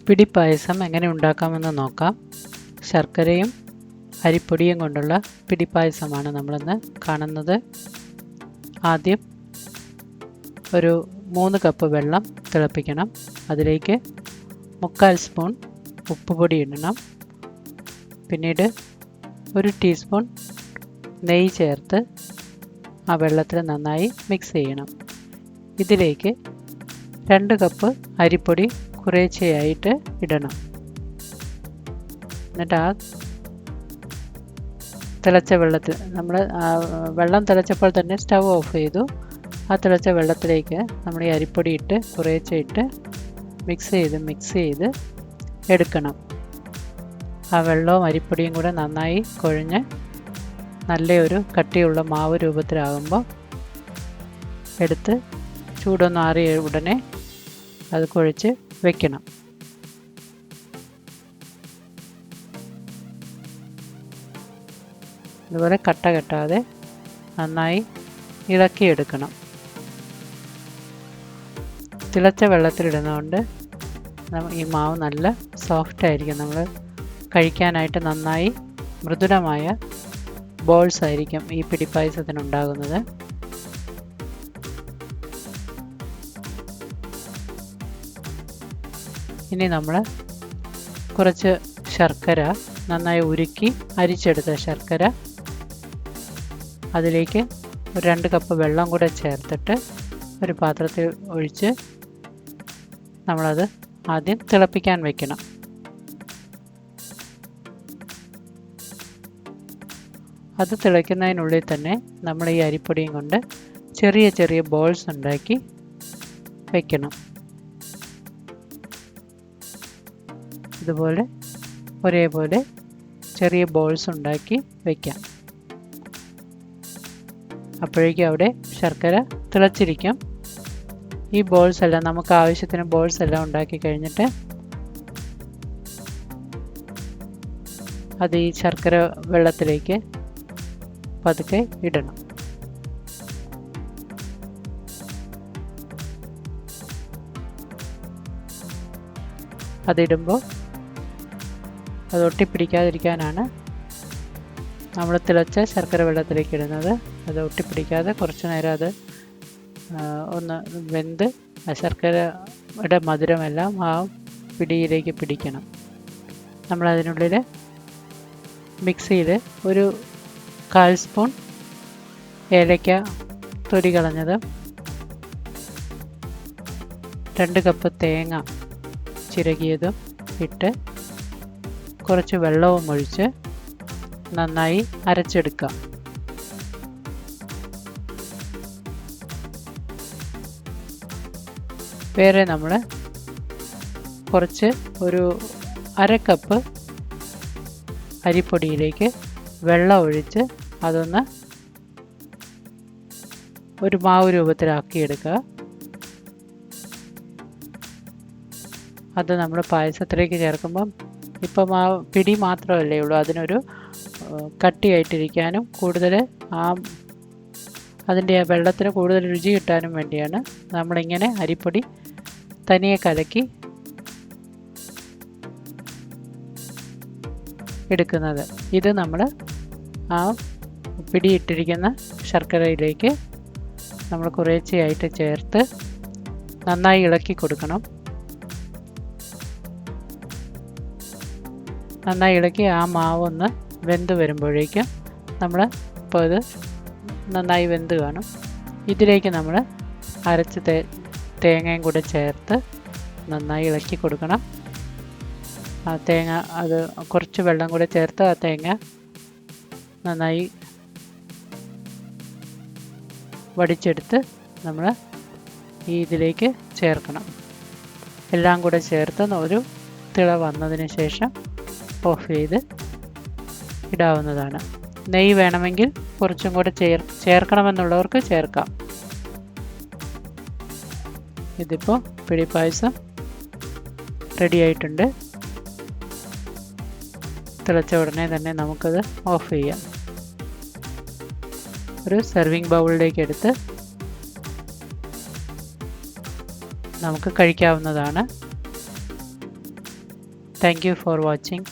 പിടി പായസം എങ്ങനെ ഉണ്ടാക്കാമെന്ന് നോക്കാം. ശർക്കരയും അരിപ്പൊടിയും കൊണ്ടുള്ള പിടി പായസമാണ് നമ്മളിന്ന് കാണുന്നത്. ആദ്യം ഒരു 3 കപ്പ് വെള്ളം തിളപ്പിക്കണം. അതിലേക്ക് 3/4 സ്പൂൺ ഉപ്പുപൊടി ഇടണം. പിന്നീട് 1 ടീസ്പൂൺ നെയ്യ് ചേർത്ത് ആ വെള്ളത്തിൽ നന്നായി മിക്സ് ചെയ്യണം. ഇതിലേക്ക് 2 കപ്പ് അരിപ്പൊടി കുറേശ്ശെയായിട്ട് ഇടണം. എന്നിട്ട് ആ തിളച്ച വെള്ളത്തിൽ വെള്ളം തിളച്ചപ്പോൾ തന്നെ സ്റ്റൗ ഓഫ് ചെയ്തു. ആ തിളച്ച വെള്ളത്തിലേക്ക് നമ്മൾ ഈ അരിപ്പൊടി ഇട്ട് കുറേശ്ശെ ഇട്ട് മിക്സ് ചെയ്ത് എടുക്കണം. ആ വെള്ളവും അരിപ്പൊടിയും കൂടെ നന്നായി കുഴഞ്ഞ് നല്ലൊരു കട്ടിയുള്ള മാവ് രൂപത്തിലാകുമ്പോൾ എടുത്ത് ചൂടൊന്ന് ആറിയ ഉടനെ അത് കുഴച്ച് വെക്കണം. ഇതുപോലെ കട്ട കെട്ടാതെ നന്നായി ഇളക്കിയെടുക്കണം. തിളച്ച വെള്ളത്തിലിടുന്നതുകൊണ്ട് ഈ മാവ് നല്ല സോഫ്റ്റ് ആയിരിക്കും. നമ്മൾ കഴിക്കാനായിട്ട് നന്നായി മൃദുലമായ ബോൾസ് ആയിരിക്കും ഈ പിടിപ്പായസത്തിനുണ്ടാകുന്നത്. ഇനി നമ്മൾ കുറച്ച് ശർക്കര നന്നായി ഉരുക്കി അരിച്ചെടുത്ത ശർക്കര അതിലേക്ക് ഒരു 2 കപ്പ് വെള്ളം കൂടെ ചേർത്തിട്ട് ഒരു പാത്രത്തിൽ ഒഴിച്ച് നമ്മളത് ആദ്യം തിളപ്പിക്കാൻ വയ്ക്കണം. അത് തിളയ്ക്കുന്നതിനുള്ളിൽ തന്നെ നമ്മൾ ഈ അരിപ്പൊടിയും കൊണ്ട് ചെറിയ ചെറിയ ബോൾസ് ഉണ്ടാക്കി വയ്ക്കണം. ഇതുപോലെ ഒരേപോലെ ചെറിയ ബോൾസ് ഉണ്ടാക്കി വയ്ക്കാം. അപ്പോഴേക്കും അവിടെ ശർക്കര തിളച്ചിരിക്കും. ഈ ബോൾസ് എല്ലാം നമുക്ക് ആവശ്യത്തിന് ബോൾസ് എല്ലാം ഉണ്ടാക്കി കഴിഞ്ഞിട്ട് അത് ഈ ശർക്കര വെള്ളത്തിലേക്ക് പതുക്കെ ഇടണം. അതിടുമ്പോൾ അത് ഒട്ടിപ്പിടിക്കാതിരിക്കാനാണ് നമ്മൾ തിളച്ച ശർക്കര വെള്ളത്തിലേക്ക് ഇടുന്നത്. അത് ഒട്ടിപ്പിടിക്കാതെ കുറച്ച് നേരം അത് ഒന്ന് വെന്ത് ആ ശർക്കരയുടെ മധുരമെല്ലാം ആ പിടിയിലേക്ക് പിടിക്കണം. നമ്മളതിനുള്ളിൽ മിക്സിയിൽ ഒരു 1/4 സ്പൂൺ ഏലക്ക തൊലി കളഞ്ഞത്, 2 കപ്പ് തേങ്ങ ചിരകിയതും ഇട്ട് കുറച്ച് വെള്ളവും ഒഴിച്ച് നന്നായി അരച്ചെടുക്കാം. വേറെ നമ്മൾ കുറച്ച് ഒരു 1/2 കപ്പ് അരിപ്പൊടിയിലേക്ക് വെള്ളം ഒഴിച്ച് അതൊന്ന് ഒരു മാവ് രൂപത്തിലാക്കിയെടുക്കുക. അത് നമ്മൾ പായസത്തിലേക്ക് ചേർക്കുമ്പം ഇപ്പം ആ പിടി മാത്രമല്ലേ ഉള്ളൂ, അതിനൊരു കട്ടിയായിട്ടിരിക്കാനും കൂടുതൽ അതിൻ്റെ ആ വെള്ളത്തിന് കൂടുതൽ രുചി കിട്ടാനും വേണ്ടിയാണ് നമ്മളിങ്ങനെ അരിപ്പൊടി തനിയെ കലക്കി എടുക്കുന്നത്. ഇത് നമ്മൾ ആ പിടിയിട്ടിരിക്കുന്ന ശർക്കരയിലേക്ക് നമ്മൾ കുറേശ്ശെയായിട്ട് ചേർത്ത് നന്നായി ഇളക്കി കൊടുക്കണം. നന്നായി ഇളക്കി ആ മാവൊന്ന് വെന്ത് വരുമ്പോഴേക്കും നമ്മൾ ഇപ്പോൾ ഇത് നന്നായി വെന്ത് കാണും. ഇതിലേക്ക് നമ്മൾ അരച്ച് തേങ്ങയും കൂടെ ചേർത്ത് നന്നായി ഇളക്കി കൊടുക്കണം. ആ തേങ്ങ അത് കുറച്ച് വെള്ളം കൂടെ ചേർത്ത് ആ തേങ്ങ നന്നായി വടിച്ചെടുത്ത് നമ്മൾ ഇതിലേക്ക് ചേർക്കണം. എല്ലാം കൂടെ ചേർത്ത് ഒരു തിള വന്നതിന് ശേഷം ഓഫ് ചെയ്ത് ഇടാവുന്നതാണ്. നെയ്യ് വേണമെങ്കിൽ കുറച്ചും കൂടെ ചേർക്കണമെന്നുള്ളവർക്ക് ചേർക്കാം. ഇതിപ്പോൾ പിടി പായസം റെഡി ആയിട്ടുണ്ട്. തിളച്ച ഉടനെ തന്നെ നമുക്കത് ഓഫ് ചെയ്യാം. ഒരു സെർവിങ് ബൗളിലേക്ക് എടുത്ത് നമുക്ക് കഴിക്കാവുന്നതാണ്. Thank you for watching.